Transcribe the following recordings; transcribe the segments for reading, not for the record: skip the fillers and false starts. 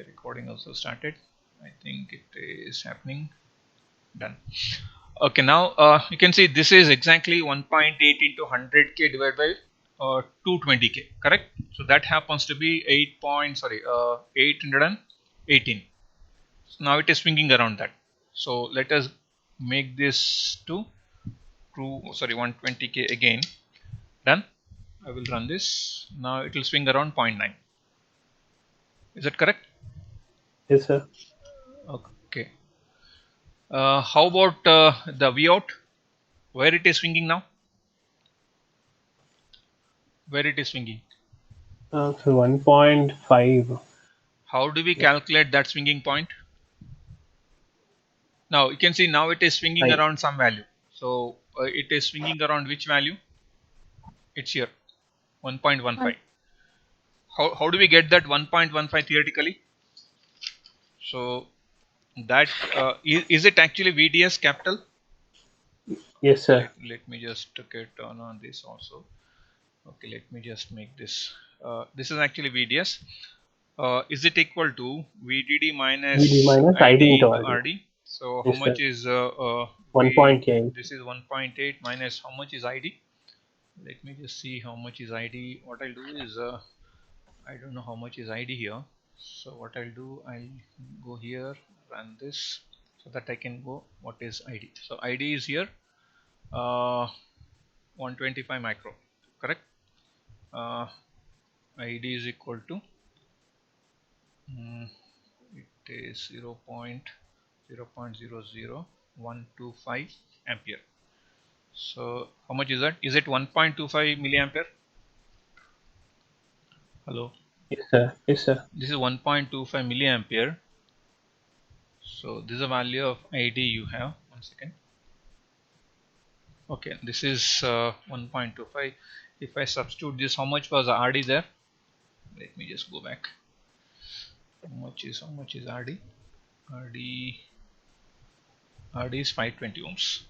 Okay, recording also started. I think it is happening. Done. Okay, now you can see this is exactly 1.8 into 100k divided by 220k, correct? So that happens to be 818. So now it is swinging around that. So let us make this to 120k again. Done. I will run this. Now it will swing around 0.9. Is that correct? Yes, sir. Okay. How about the V out? Where it is swinging now? Where it is swinging? So 1.5. How do we Yeah. calculate that swinging point? Now you can see now it is swinging I, around some value. So it is swinging around which value? It's here, 1.15. How do we get that 1.15 theoretically? So that is it actually VDS capital? yes, Okay, sir. let me just turn on this also. Okay, let me just make this. This is actually VDS. Is it equal to VDD VD minus minus ID ID into into RD. RD? So how Yes, sir. much is V? 1.8. This is 1.8 minus how much is ID? Let me just see how much is ID. What I'll do is I don't know how much is ID here. So what I'll do, I'll go here, run this so that I can go what is ID. So ID is here, 125 micro, correct? Uh, ID is equal to it is 0.00125 ampere. So how much is that? Is it 1.25 milliampere? Hello. Yes, sir. Yes, sir. This is 1.25 milliampere. So this is a value of ID you have. 1 second. Okay, this is 1.25. If I substitute this, how much was RD there? Let me just go back. How much is RD? RD is 520 ohms.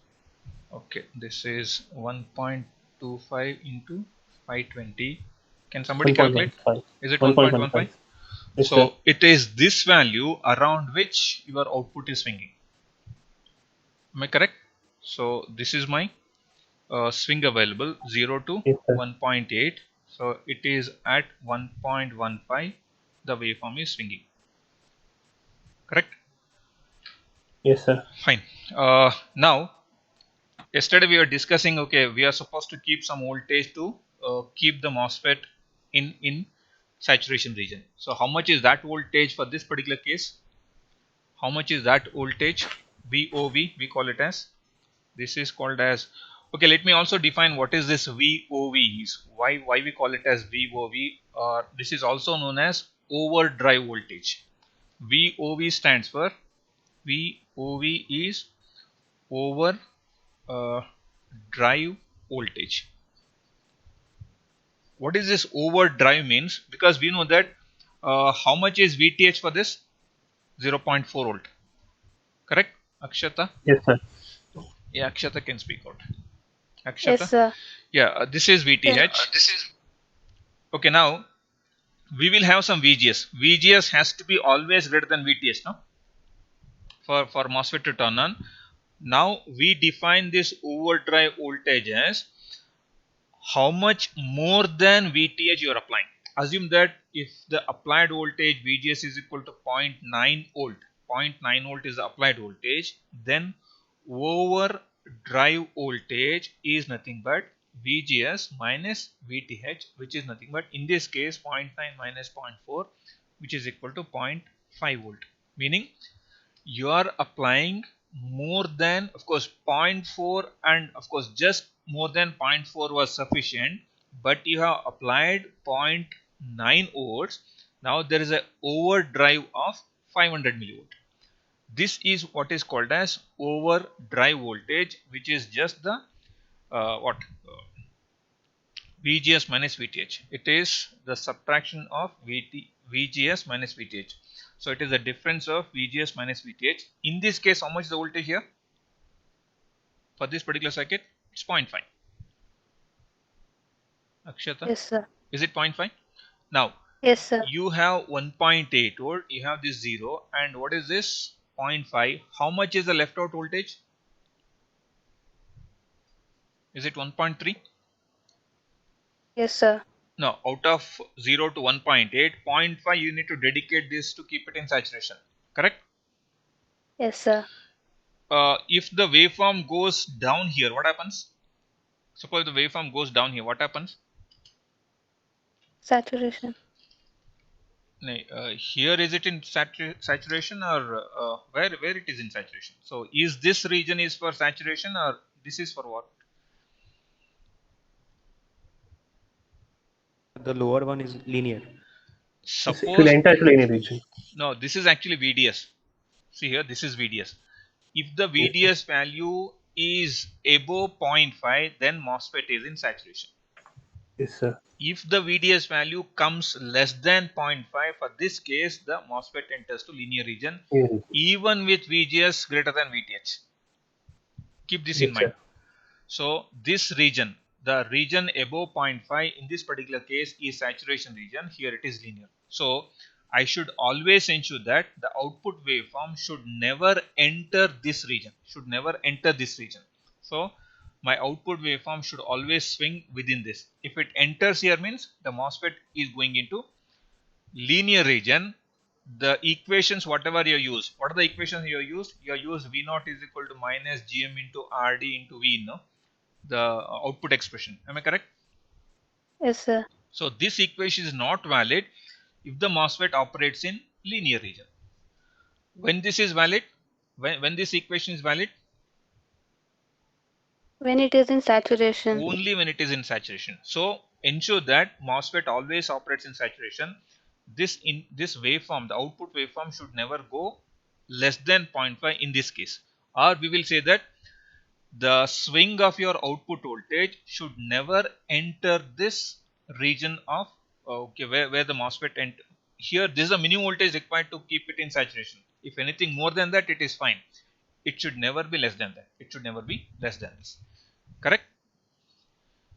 Okay, this is 1.25 into 520. Can somebody calculate? 1.15. Is it 1.15? 1.15. Yes, sir. So it is this value around which your output is swinging. Am I correct? So this is my swing available 0 to Yes, sir. 1.8. So it is at 1.15 the waveform is swinging. Correct? Yes, sir. Fine. Now yesterday we were discussing, okay, we are supposed to keep some voltage to keep the MOSFET in saturation region. So how much is that voltage for this particular case? How much is that voltage? VOV we call it as. This is called as, okay, let me also define what is this VOV is. Why we call it as VOV, or this is also known as overdrive voltage. VOV stands for, VOV is over drive voltage. What is this overdrive means? Because we know that how much is VTH for this? 0.4 volt. Correct? Akshata? Yes, sir. Yeah, Akshata can speak out. Yes, Akshata? sir. Yeah, this is VTH. Okay, now we will have some VGS. VGS has to be always greater than VTH, no? For MOSFET to turn on. Now we define this overdrive voltage as how much more than VTH you are applying. Assume that if the applied voltage VGS is equal to zero 0.9 volt, 0.9 volt is the applied voltage, then over drive voltage is nothing but VGS minus VTH, which is nothing but in this case 0.9 minus 0.4, which is equal to 0.5 volt. Meaning you are applying more than, of course, 0.4, and of course just more than 0.4 was sufficient, but you have applied 0.9 volts. Now there is a overdrive of 500 millivolt. This is what is called as overdrive voltage, which is just the what VGS minus VTH. It is the subtraction of VGS minus VTH. So it is the difference of VGS minus VTH. In this case, how much is the voltage here? For this particular circuit, it's 0.5. Akshata, Yes, sir. is it 0.5? Now, Yes, sir. You have 1.8 volt, you have this 0, and what is this? 0.5. How much is the left out voltage? Is it 1.3? Yes, sir. No, out of 0 to 1.8, 0.5 you need to dedicate this to keep it in saturation. Correct? Yes, sir. If the waveform goes down here, what happens? Suppose the waveform goes down here, what happens? Saturation. Here is it in saturation, or where it is in saturation? So is this region is for saturation, or this is for what? The lower one is linear. It will Suppose enter to linear region. no, this is actually VDS. See here, this is VDS. If the Yes, sir. VDS value is above 0.5, then MOSFET is in saturation. Yes, sir. If the VDS value comes less than 0.5, for this case, the MOSFET enters to linear region, Linear region. even with VGS greater than VTH. Keep this in Yes, mind. sir. So this region, the region above 0.5 in this particular case is saturation region. Here it is linear. So I should always ensure that the output waveform should never enter this region. Should never enter this region. So my output waveform should always swing within this. If it enters here, means the MOSFET is going into linear region. The equations whatever you use, what are the equations you use? You use V naught is equal to minus Gm into Rd into V, no? The output expression. Am I correct? Yes, sir. So this equation is not valid if the MOSFET operates in linear region. When this is valid, when this equation is valid, When it is in saturation. only when it is in saturation. So ensure that MOSFET always operates in saturation. This waveform, the output waveform should never go less than 0.5 in this case. Or we will say that the swing of your output voltage should never enter this region of where the MOSFET enter. Here this is the minimum voltage required to keep it in saturation. If anything more than that, it is fine. It should never be less than that. It should never be less than this. Correct?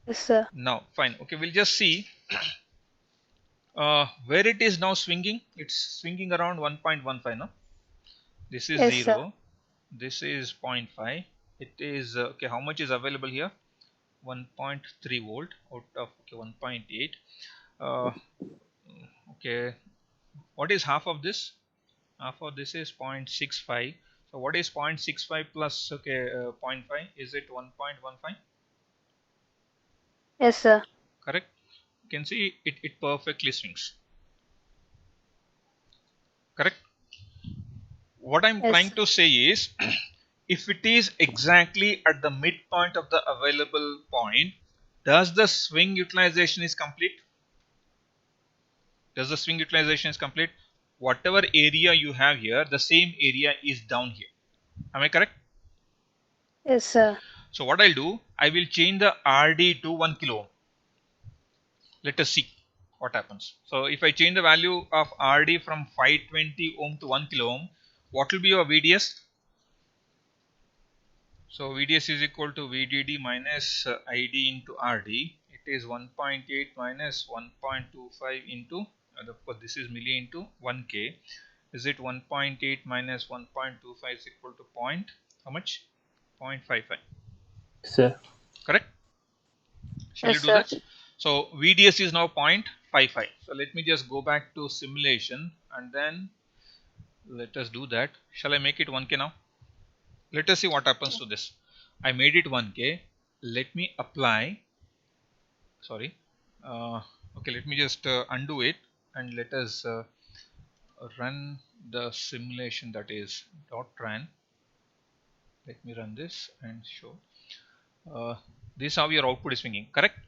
Yes, sir. Now fine. Okay, we'll just see where it is now swinging. It's swinging around 1.15 now. This is Yes, sir. 0. This is 0.5. It is okay. How much is available here? 1.3 volt out of 1.8. Okay, what is half of this? Half of this is 0.65. So what is 0.65 plus zero point 0.5? Is it 1.15? Yes, sir. Correct. You can see it perfectly swings. Correct. What I'm trying Yes. to say is if it is exactly at the midpoint of the available point, does the swing utilization is complete? Does the swing utilization is complete? Whatever area you have here, the same area is down here. Am I correct? Yes, sir. So what I'll do, I will change the RD to 1 kilo ohm. Let us see what happens. So if I change the value of RD from 520 ohm to 1 kilo ohm, what will be your VDS? So VDS is equal to VDD minus ID into RD. It is 1.8 minus 1.25 into, of course this is milli into 1K. Is it 1.8 minus 1.25 is equal to point, how much? 0.55. Yes, sir. Correct? Shall Yes, you do sir. that? So VDS is now 0.55. So let me just go back to simulation and then let us do that. Shall I make it 1K now? Let us see what happens to this. I made it 1K. Let me apply. Sorry. Okay, let me just undo it and let us run the simulation, that is .run. Let me run this and show. This is how your output is swinging. Correct?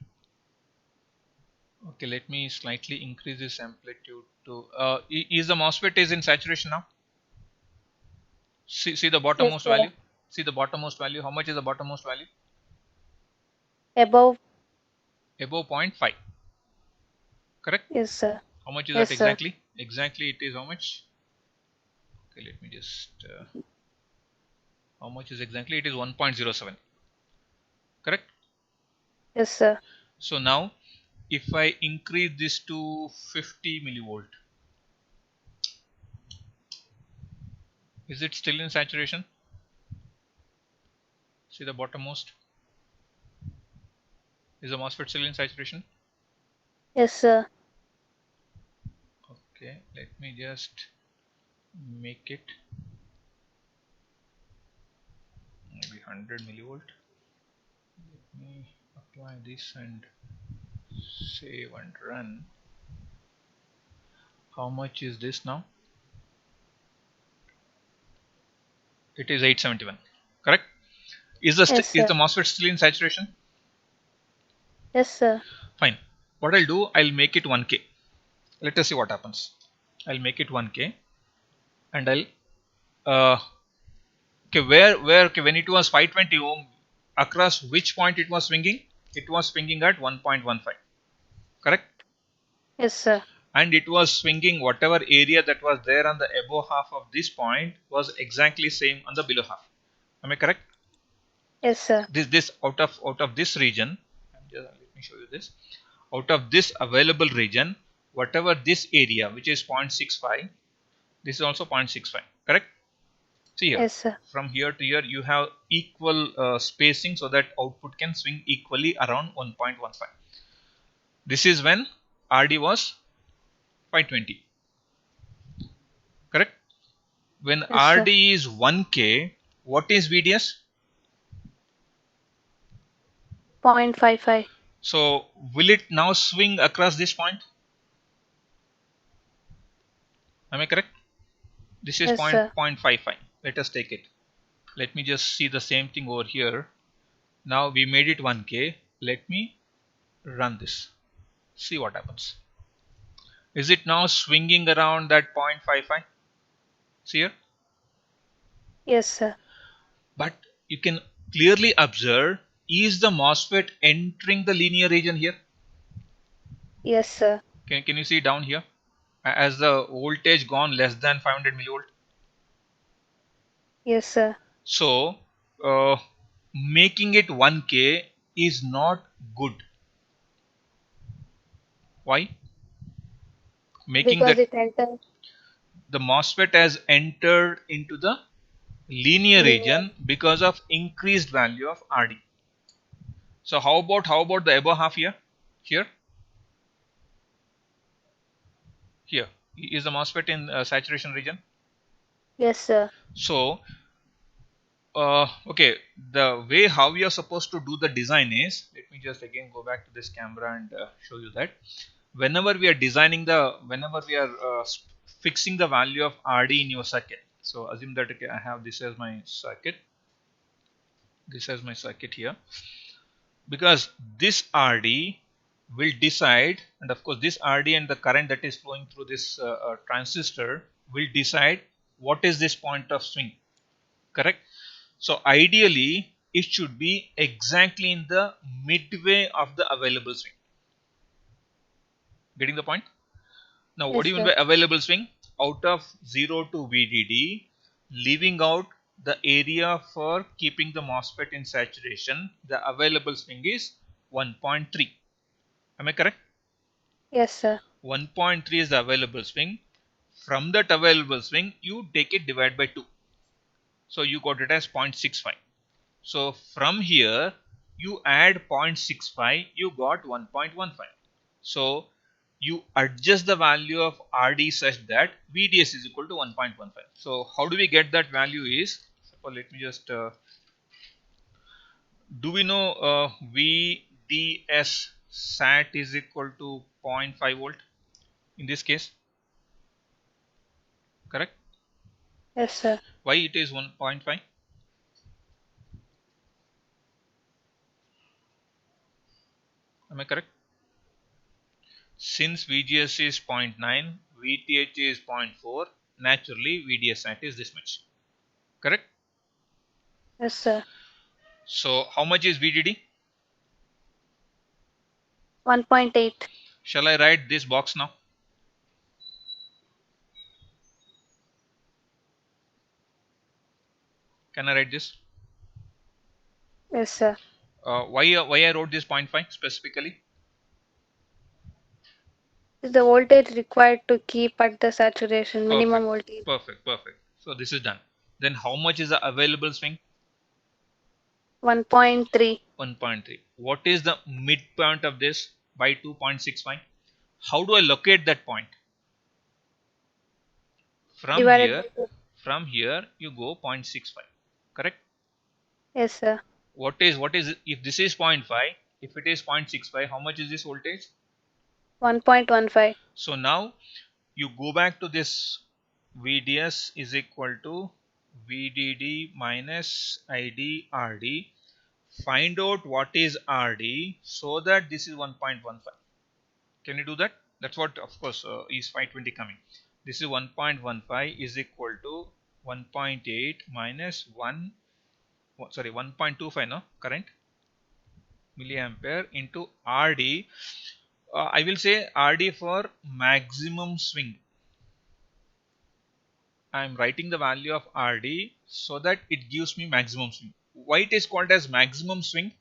Okay, let me slightly increase this amplitude to. Is the MOSFET is in saturation now? See the Yes, bottommost sir. value. See the bottommost value. How much is the bottommost value? Above. Above 0.5. Correct? Yes, sir. How much is Yes, that sir. exactly? Exactly, it is how much? Okay, let me just. How much is exactly? It is 1.07. Correct? Yes, sir. So now if I increase this to 50 millivolt, is it still in saturation? See the bottommost? Is the MOSFET still in saturation? Yes, sir. Okay, let me just make it maybe 100 millivolt. Let me apply this and save and run. How much is this now? It is 871. Correct? Is Yes, is sir. the MOSFET still in saturation? Yes, sir. Fine. What I'll do, I'll make it 1K. Let us see what happens. I'll make it 1K and I'll okay, okay, when it was 520 ohm, across which point it was swinging? It was swinging at 1.15. Correct? Yes, sir. And it was swinging whatever area that was there on the above half of this point was exactly same on the below half. Am I correct? Yes, sir. This out of this region, let me show you this. Out of this available region, whatever this area which is 0.65, this is also 0.65. Correct? See here, Yes, sir. from here to here you have equal spacing so that output can swing equally around 1.15. This is when RD was 520. Correct? When Yes, sir. RD is 1K, what is VDS? 0.55. So will it now swing across this point? Am I correct? This is Yes, sir. 0.55. Let us take it. Let me just see the same thing over here. Now we made it 1K. Let me run this. See what happens. Is it now swinging around that 0.55? See here? Yes, sir. But you can clearly observe, is the MOSFET entering the linear region here? Yes, sir. Can you see down here? As the voltage gone less than 500 millivolt. Yes, sir. So making it 1K is not good. Why? Making Because that it entered the MOSFET has entered into the linear linear. region because of increased value of RD. So how about the above half here? Here, here is the MOSFET in saturation region. Yes, sir. So okay, the way how we are supposed to do the design is, let me just again go back to this camera and show you that. Whenever we are designing whenever we are fixing the value of RD in your circuit. So assume that okay, I have this as my circuit. This as my circuit here. Because this RD will decide, and of course this RD and the current that is flowing through this transistor will decide what is this point of swing. Correct? So ideally it should be exactly in the midway of the available swing. Getting the point? Now what Yes, do you mean sir. by available swing? Out of 0 to VDD, leaving out the area for keeping the MOSFET in saturation, the available swing is 1.3. Am I correct? Yes, sir. 1.3 is the available swing. From that available swing, you take it divide by 2. So you got it as 0.65. So from here, you add 0.65, you got 1.15. So you adjust the value of RD such that VDS is equal to 1.15. So how do we get that value is, suppose let me just, do we know VDS SAT is equal to 0.5 volt in this case? Correct? Yes, sir. Why it is 1.5? Am I correct? Since VGS is 0.9, VTH is 0.4, naturally VDS SAT is this much. Correct? Yes, sir. So how much is VDD? 1.8. Shall I write this box now? Can I write this? Yes, sir. Why I wrote this 0.5 specifically? is the voltage required to keep at the saturation, minimum voltage. Perfect. So this is done. Then how much is the available swing? 1.3. 1.3. What is the midpoint of this? By 2.65. How do I locate that point? From Divided here, by 2. You go 0.65. Correct? Yes, sir. What is if this is 0.5, if it is 0.65, how much is this voltage? 1.15. So now you go back to this VDS is equal to VDD minus ID RD. Find out what is RD so that this is 1.15. Can you do that? That's what, of course, is 520 coming. This is 1.15 is equal to 1.8 minus 1.25 no current milliampere into RD. I will say RD for maximum swing. I am writing the value of RD so that it gives me maximum swing. Why it is called as maximum swing?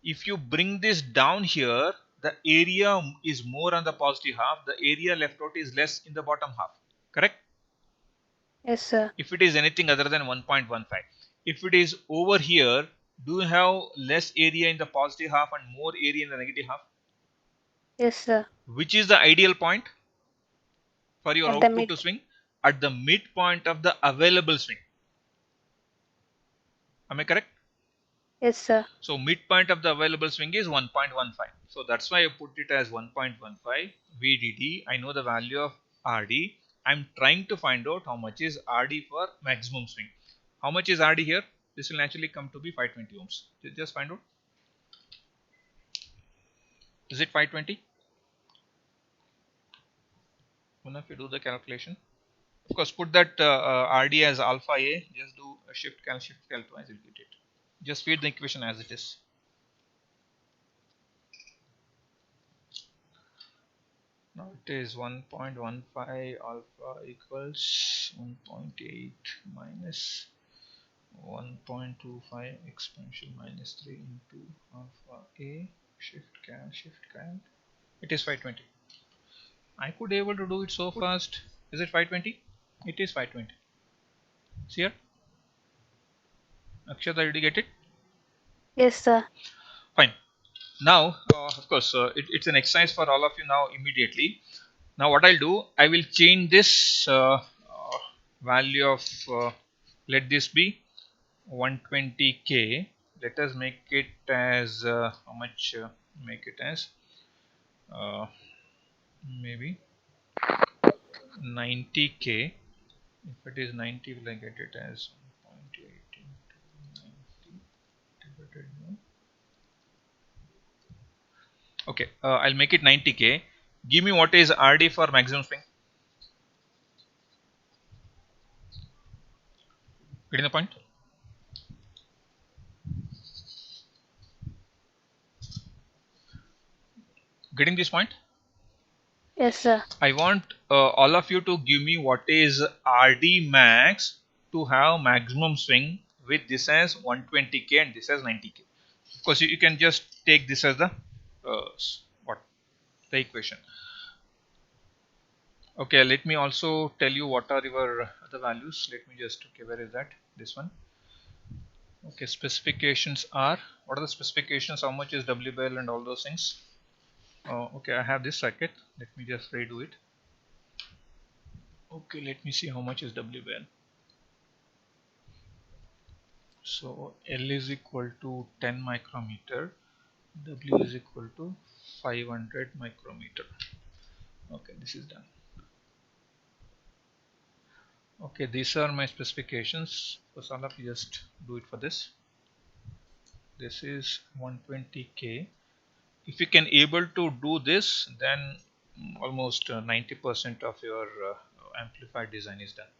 If you bring this down here, the area is more on the positive half, the area left out is less in the bottom half. Correct? Yes, sir. If it is anything other than 1.15. If it is over here, do you have less area in the positive half and more area in the negative half? Yes, sir. Which is the ideal point for your At the output mid. to swing? At the midpoint of the available swing. Am I correct? Yes, sir. So midpoint of the available swing is 1.15. So that's why I put it as 1.15 VDD. I know the value of RD. I'm trying to find out how much is RD for maximum swing. How much is RD here? This will naturally come to be 520 ohms. Just find out. Is it 520? One of you do the calculation. Of course, put that RD as alpha A. Just do a shift cal twice. You'll get it. Just feed the equation as it is. Now it is 1.15 alpha equals 1.8 minus 1.25 exponential minus 3 into alpha A shift cal. It is 520. I could able to do it so fast. Is it 520? It is 520. See here? Akshata, did you get it? Yes, sir. Fine. Now, of course, it's an exercise for all of you now immediately. Now what I'll do, I will change this value of, let this be 120k. Let us make it as, how much, make it as maybe 90k. If it is 90, will I get it as 1.8 into 90 divided by, okay, I'll make it 90k. Give me what is RD for maximum swing. Getting the point? Getting this point? Yes, sir. I want all of you to give me what is RD max to have maximum swing with this as 120k and this as 90k. Of course, you can just take this as the what the equation. Okay, let me also tell you what are your other values. Let me just, okay, where is that? This one. Okay, specifications are, what are the specifications? How much is WBL and all those things? Okay, I have this circuit. Let me just redo it. Okay, let me see how much is WBL. So L is equal to 10 micrometer, W is equal to 500 micrometer. Okay, this is done. Okay, these are my specifications. So all of you just do it for this. This is 120k. If you can able to do this, then almost 90% of your amplifier design is done.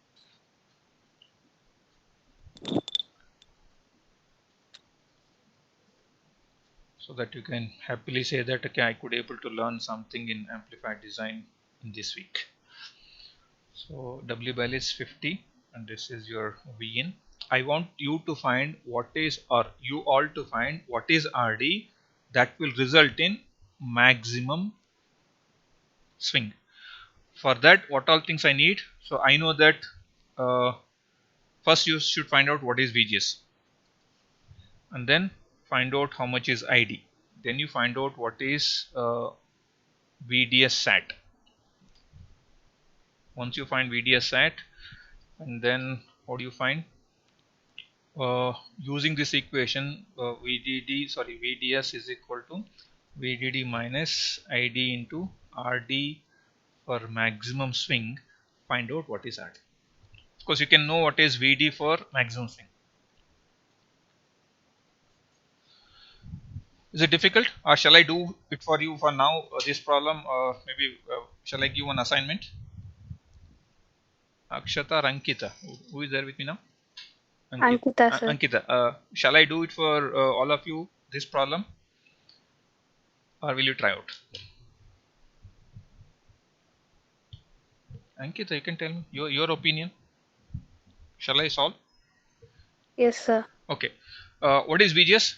So that you can happily say that, okay, I could able to learn something in amplifier design in this week. So WBL is 50 and this is your Vin. I want you to find what is, or you all to find what is RD that will result in maximum swing. For that, what all things I need? So I know that first you should find out what is VGS, and then find out how much is ID. Then you find out what is VDS SAT. Once you find VDS SAT, and then what do you find? Using this equation, VDS is equal to VDD minus ID into RD for maximum swing. Find out what is RD. Of course, you can know what is VD for maximum swing. Is it difficult, or shall I do it for you for now? This problem, maybe shall I give an assignment? Akshata or Ankita, who is there with me now? Ankita, sir. Ankita, shall I do it for all of you this problem, or will you try out? Ankita, you can tell me your opinion. Shall I solve? Yes, sir. Okay. What is VGS?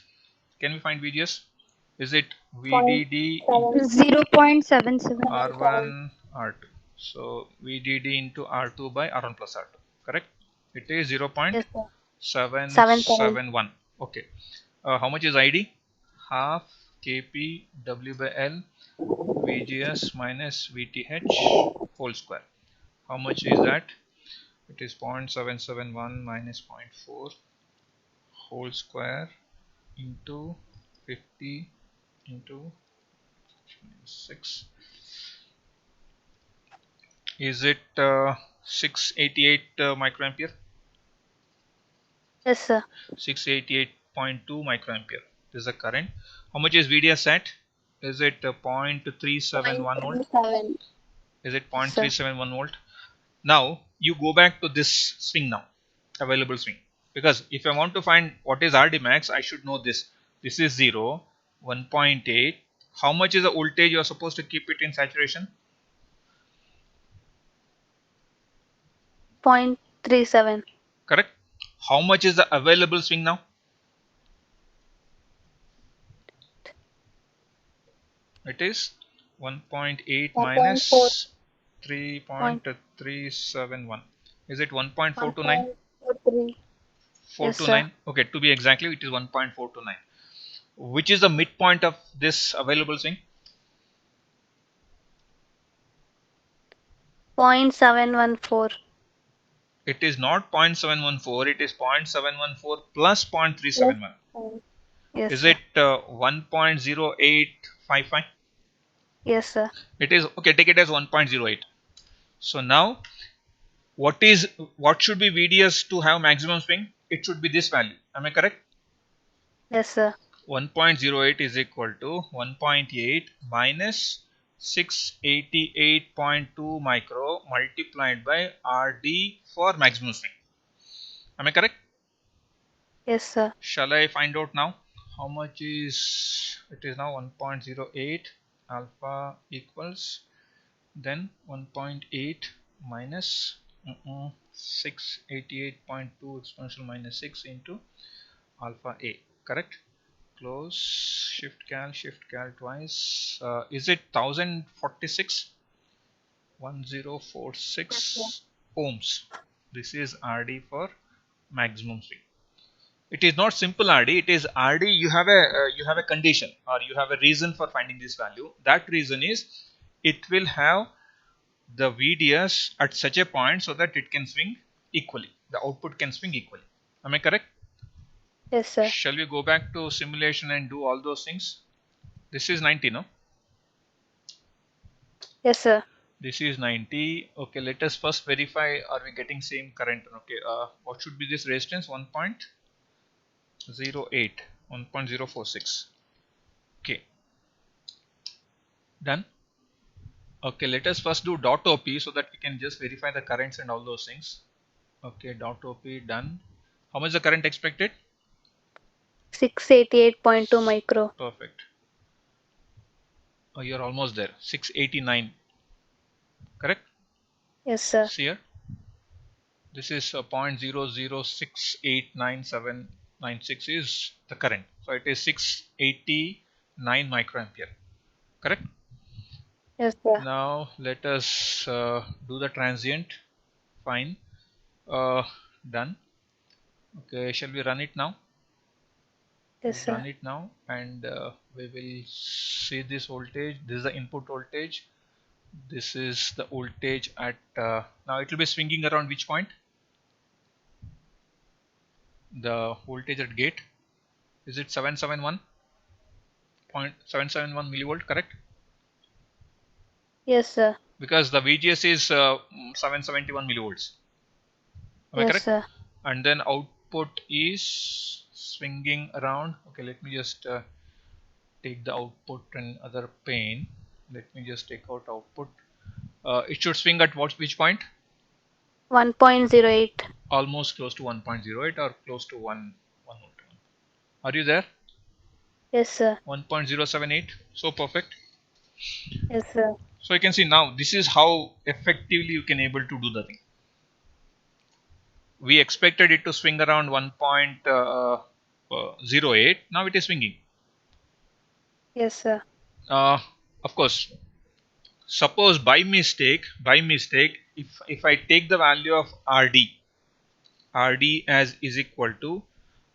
Can we find VGS? Is it Point VDD 0.77. R1 R2? So VDD into R2 by R1 plus R2. Correct? It is Yes, sir. 0.771. Okay. How much is ID? Half Kp W by L VGS minus VTH whole square. How much is that? It is 0.771 minus 0.4 whole square into 50 into 6. Is it 688 microampere? Yes, sir. 688.2 microampere. This is the current. How much is VDS at? Is it 0.371 volt? 0.37. Is it Yes, sir. 0.371 volt? Now you go back to this swing now, available swing. Because if I want to find what is RD max, I should know this. This is 0, 1.8. How much is the voltage you are supposed to keep it in saturation? 0.37. Correct. How much is the available swing now? It is 1.8 minus 3.371. Is it 1.429? 1.43. Yes, sir. 429. Okay, to be exactly, it is 1.429. Which is the midpoint of this available swing? 0.714. It is not 0.714, it is 0.714 plus 0.371. Yes, Is sir. it 1.0855? Yes, sir. It is, okay, take it as 1.08. So now, what should be VDS to have maximum swing? It should be this value. Am I correct? Yes, sir. 1.08 is equal to 1.8 minus 688.2 micro multiplied by RD for maximum swing. Am I correct? Yes, sir. Shall I find out now? How much is it? Is now 1.08 alpha equals then 1.8 minus 688.2 exponential minus 6 into alpha a. Correct? Close, shift cal twice. Is it 1046? 1046 ohms. This is RD for maximum swing. It is not simple RD. It is RD. You have a condition, or you have a reason for finding this value. That reason is it will have the VDS at such a point so that it can swing equally. The output can swing equally. Am I correct? Yes, sir. Shall we go back to simulation and do all those things? This is 90, no? Yes, sir. This is 90. Okay, let us first verify, are we getting same current? Okay, what should be this resistance? 1.08, 1.046. Okay, done. Okay, let us first do dot OP so that we can just verify the currents and all those things. Okay, dot OP done. How much is the current expected? 688.2 micro. Perfect. Oh, you're almost there. 689. Correct? Yes, sir. See here. This is 0.006899796 is the current. So it is 689 microampere. Correct? Yes, sir. Now let us do the transient. Fine. Done. Okay, shall we run it now? Yes, We'll sir. run it now, and we will see this voltage. This is the input voltage. This is the voltage at now it will be swinging around which point? The voltage at gate, is it 771.771 millivolt, correct? Yes, sir. Because the VGS is 771 millivolts. Am I Yes, correct? sir. And then output is swinging around. Okay, let me just take the output and other pane. Let me just take out output. It should swing at which point? 1.08. Almost close to 1.08 or close to 1. Are you there? Yes, sir. 1.078. So perfect. Yes, sir. So you can see now this is how effectively you can able to do the thing. We expected it to swing around 1.08. Now it is swinging. Yes, sir. Of course, suppose by mistake, if I take the value of RD as is equal to,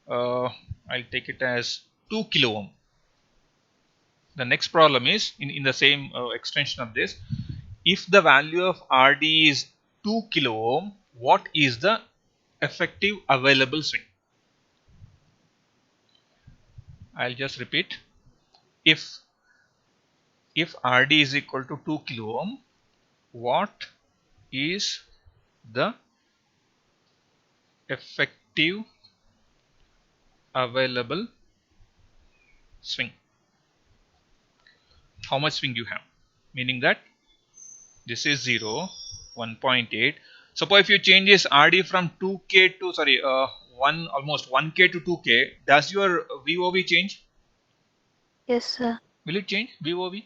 I'll take it as 2 kilo ohm. The next problem is in the same extension of this, if the value of RD is 2 kilo ohm, what is the effective available swing? I'll just repeat. If RD is equal to 2 kilo ohm, what is the effective available swing? How much swing you have? Meaning that this is 0, 1.8. Suppose if you change this RD from 2K to almost 1K to 2K, does your VOV change? Yes, sir. Will it change VOV?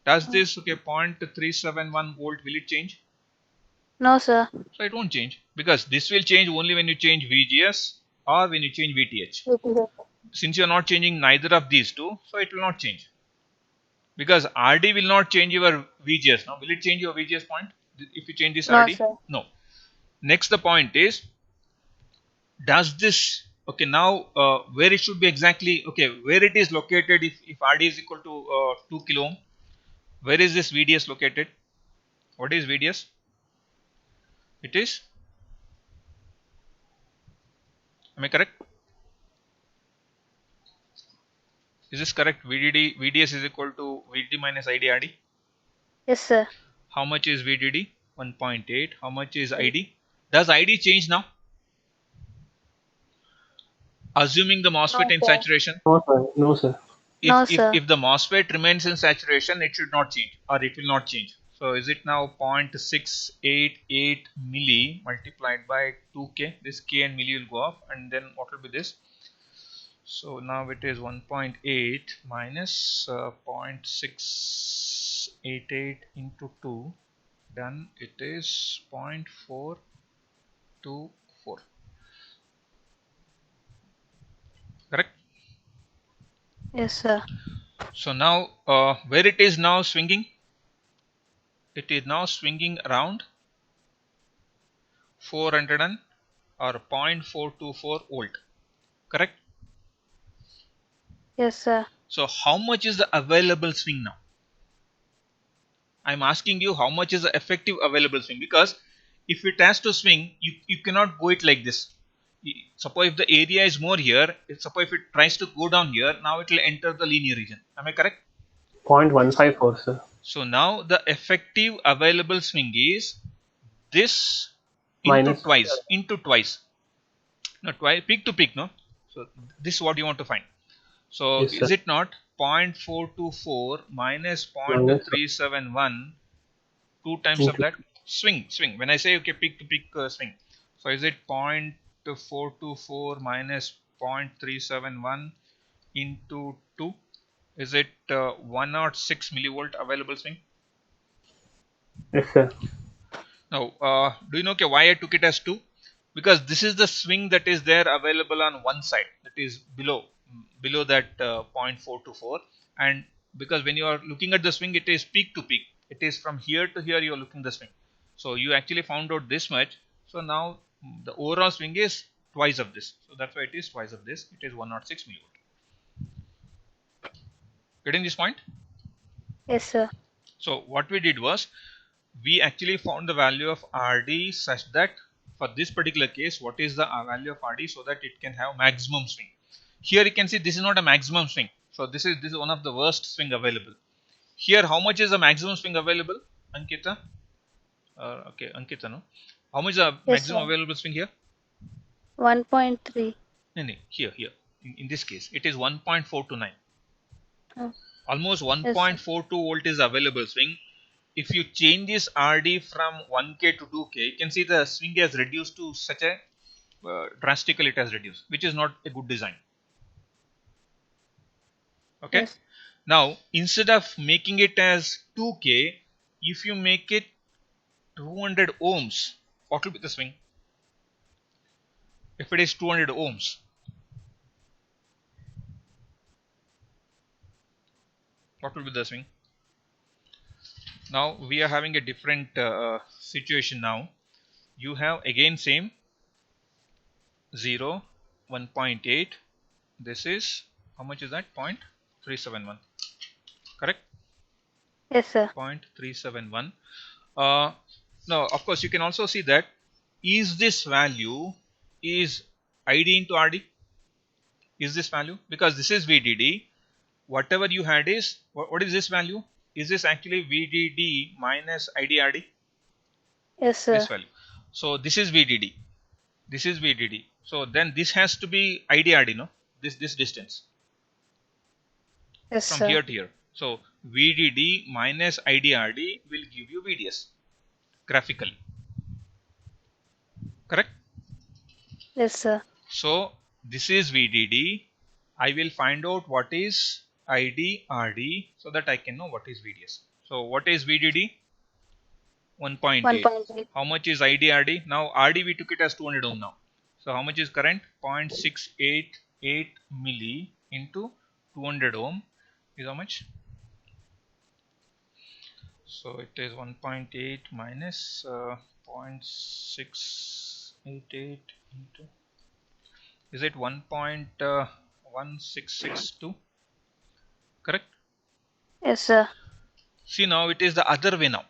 Does Uh, this 0.371 volt will it change? No, sir. So it won't change, because this will change only when you change VGS or when you change VTH. Since you are not changing neither of these two, so it will not change. Because RD will not change your VGS. Now, will it change your VGS point if you change this No, RD? sir. No. Next, the point is, does this, okay, now where it should be exactly, okay, where it is located if RD is equal to 2 kilo ohm, where is this VDS located? What is VDS? It is, am I correct? Is this correct? VDS is equal to VDD minus ID. Yes, sir. How much is VDD? 1.8. How much is ID? Does ID change now? Assuming the MOSFET No, in sir. saturation. No, sir. No, sir. No, sir. If the MOSFET remains in saturation, it should not change, or it will not change. So is it now 0.688 milli multiplied by 2K? This K and milli will go off, and then what will be this? So now it is 1.8 minus 0.688 into 2. Done. It is 0.424. Correct? Yes, sir. So now where it is now swinging? It is now swinging around 400 or 0.424 volt. Correct? Yes, sir. So how much is the available swing now? I'm asking you how much is the effective available swing, because if it has to swing, you cannot go it like this. Suppose if the area is more here, suppose if it tries to go down here, now it will enter the linear region. Am I correct? 0.154, sir. So now the effective available swing is this into Minus. twice. No, twice, peak to peak, no? So this is what you want to find. So Yes, sir. is it not 0.424 minus Minus 0.371, two times of into that? Swing. When I say okay, peak to peak swing. So is it 0.424 minus 0.371 into 2? Is it 106 millivolt available swing? Yes, sir. Now, do you know okay, why I took it as 2? Because this is the swing that is there available on one side, that is below that 0.424, and because when you are looking at the swing, it is peak to peak. It is from here to here you are looking the swing. So you actually found out this much. So now the overall swing is twice of this. So that's why it is twice of this. It is 106 millivolt. Getting this point? Yes, sir. So what we did was, we actually found the value of RD such that for this particular case, what is the value of RD so that it can have maximum swing. Here you can see this is not a maximum swing. So this is one of the worst swing available. Here, how much is the maximum swing available, Ankita? Okay, Ankita, no? How much is the Yes, maximum sir. available swing here? 1.3. No, here. In this case, it is 1.429. Oh, Almost yes, sir. 1.42 volt is available swing. If you change this RD from 1K to 2K, you can see the swing has reduced to such a drastically it has reduced, which is not a good design. Okay. Yes. Now, instead of making it as 2K, if you make it 200 ohms, what will be the swing? If it is 200 ohms, what will be the swing? Now we are having a different situation now. You have again same 0, 1.8. This is, how much is that? 0.371. Correct? Yes, sir. 0.371. Now, of course, you can also see that is this value is ID into RD? Is this value? Because this is VDD. Whatever you had is, what is this value? Is this actually VDD minus IDRD? Yes, This sir. value. So this is VDD. This is VDD. So then this has to be IDRD, no? This distance Yes, from sir. here to here. So VDD minus IDRD will give you VDS graphically. Correct? Yes, sir. So this is VDD. I will find out what is IDRD so that I can know what is VDS. So what is VDD? 1.8. 1.8. How much is IDRD? Now RD we took it as 200 ohm now. So how much is current? 0.688 milli into 200 ohm is how much? So it is 1.8 minus 0.688 into, is it 1.1662? Correct? Yes, sir. See, now it is the other way now.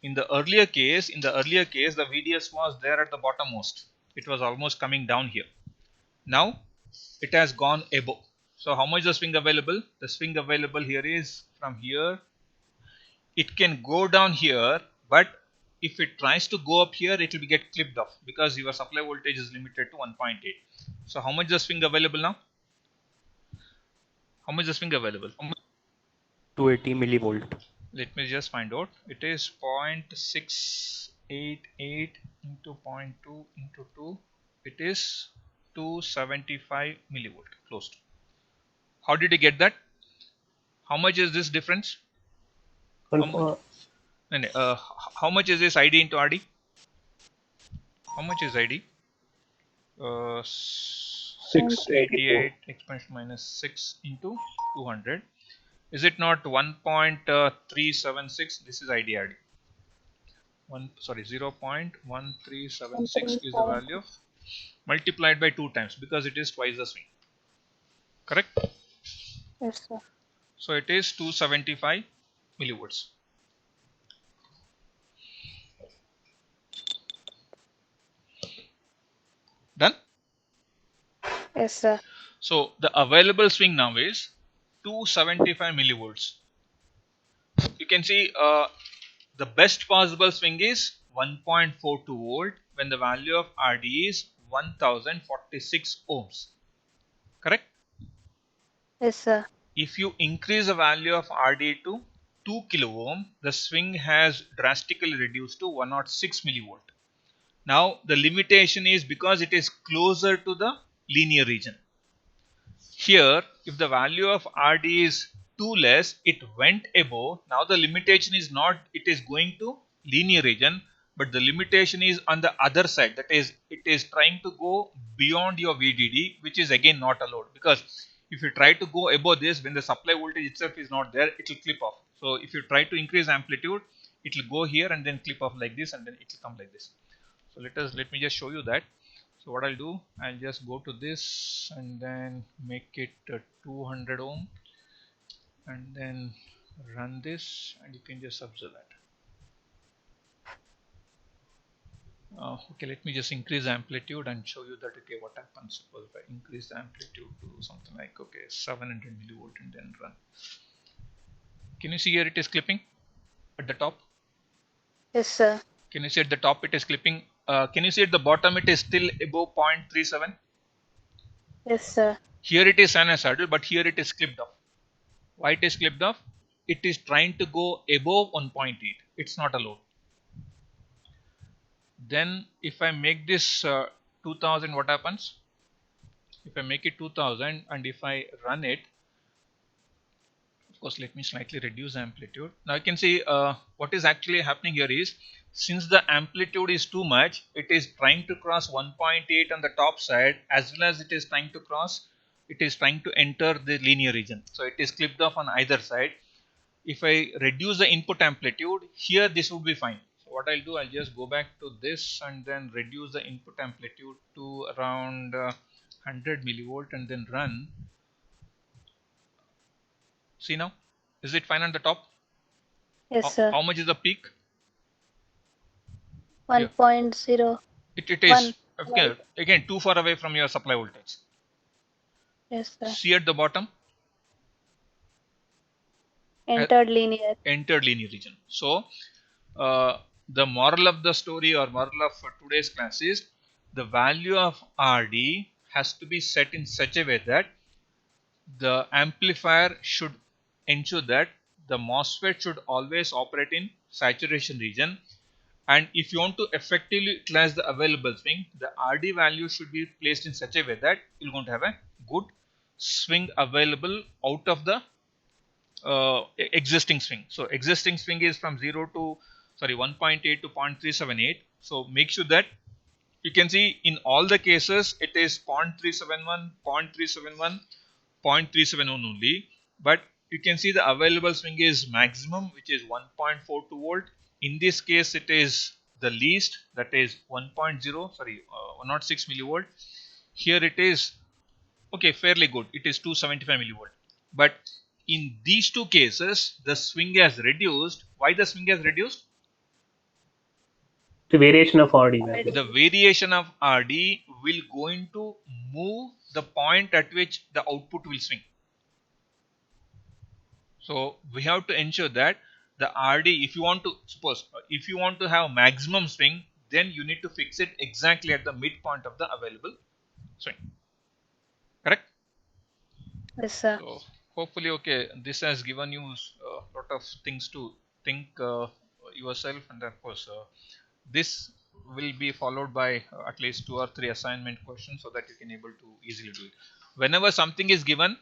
In the earlier case, the VDS was there at the bottommost. It was almost coming down here. Now it has gone above. So how much is the swing available? The swing available here is from here. It can go down here, but if it tries to go up here, it will get clipped off because your supply voltage is limited to 1.8. So how much is the swing available now? How much is the swing available? 280 millivolt. Let me just find out. It is 0.688 into zero point 0.2 into 2. It is 275 millivolt close to. How did you get that? How much is this difference? How much? How much is this ID into RD? How much is ID? 688 exponential minus 6 into 200. Is it not 1.376? This is IDRD. 0.1376 is the value of multiplied by 2 times because it is twice the swing. Correct? Yes, sir. So it is 275 millivolts. Done? Yes, sir. So the available swing now is 275 millivolts. You can see the best possible swing is 1.42 volt when the value of RD is 1046 ohms. Correct? Yes, sir. If you increase the value of RD to 2 kilo ohm, the swing has drastically reduced to 106 millivolt. Now the limitation is because it is closer to the linear region. Here, if the value of RD is too less, it went above. Now the limitation is not it is going to linear region, but the limitation is on the other side. That is, it is trying to go beyond your VDD, which is again not allowed because If you try to go above this, when the supply voltage itself is not there, it will clip off. So if you try to increase amplitude, it will go here and then clip off like this, and then it will come like this. So let me just show you that. So what I'll do, I'll just go to this and then make it 200 ohm, and then run this, and you can just observe that. Okay, let me just increase amplitude and show you that. Okay, what happens? Suppose if I increase the amplitude to something like, okay, 700 millivolt and then run. Can you see here it is clipping at the top? Yes, sir. Can you see at the top it is clipping? Can you see at the bottom it is still above 0.37? Yes, sir. Here it is sinusoidal, but here it is clipped off. Why it is clipped off? It is trying to go above 1.8. It's not allowed. Then if I make this 2000, what happens? If I make it 2000 and if I run it, of course, let me slightly reduce amplitude. Now you can see what is actually happening here is, since the amplitude is too much, it is trying to cross 1.8 on the top side, as well as it is trying to enter the linear region. So it is clipped off on either side. If I reduce the input amplitude, here this would be fine. So what I'll do, I'll just go back to this and then reduce the input amplitude to around 100 millivolt and then run. See now, is it fine on the top? Yes, sir. How much is the peak? 1.0. It is okay, again too far away from your supply voltage. Yes, sir. See at the bottom, Entered linear. entered linear region. So the moral of the story or moral of today's class is, the value of RD has to be set in such a way that the amplifier should ensure that the MOSFET should always operate in saturation region. And if you want to effectively utilize the available swing, the RD value should be placed in such a way that you're going to have a good swing available out of the existing swing. So existing swing is from 1.8 to 0.378. So make sure that you can see in all the cases it is 0.371, 0.371, 0.371 only, but you can see the available swing is maximum, which is 1.42 volt. In this case it is the least, that is 106 millivolt. Here it is okay, fairly good, it is 275 millivolt. But in these two cases the swing has reduced. Why the swing has reduced? The variation of RD value. The variation of RD will going to move the point at which the output will swing. So we have to ensure that the RD, if you want to have maximum swing, then you need to fix it exactly at the midpoint of the available swing. Correct? Yes, sir. So hopefully, okay, this has given you a lot of things to think yourself, and of course this will be followed by at least 2 or 3 assignment questions, so that you can able to easily do it. Whenever something is given,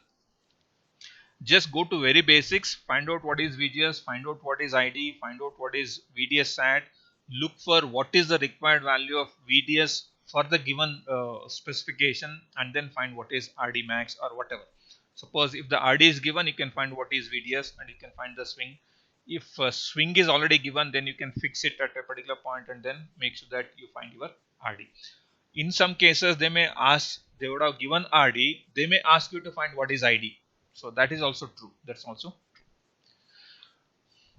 just go to very basics, find out what is VGS, find out what is ID, find out what is VDS SAT, look for what is the required value of VDS for the given specification, and then find what is RD max or whatever. Suppose if the RD is given, you can find what is VDS and you can find the swing. If swing is already given, then you can fix it at a particular point and then make sure that you find your RD. In some cases, they would have given RD, they may ask you to find what is ID. So that is also true. That's also true.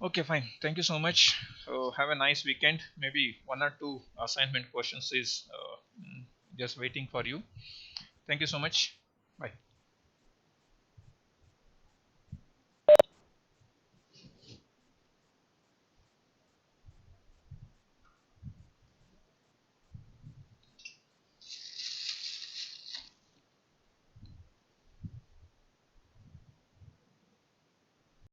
Okay, fine. Thank you so much. Have a nice weekend. Maybe 1 or 2 assignment questions is just waiting for you. Thank you so much. Bye.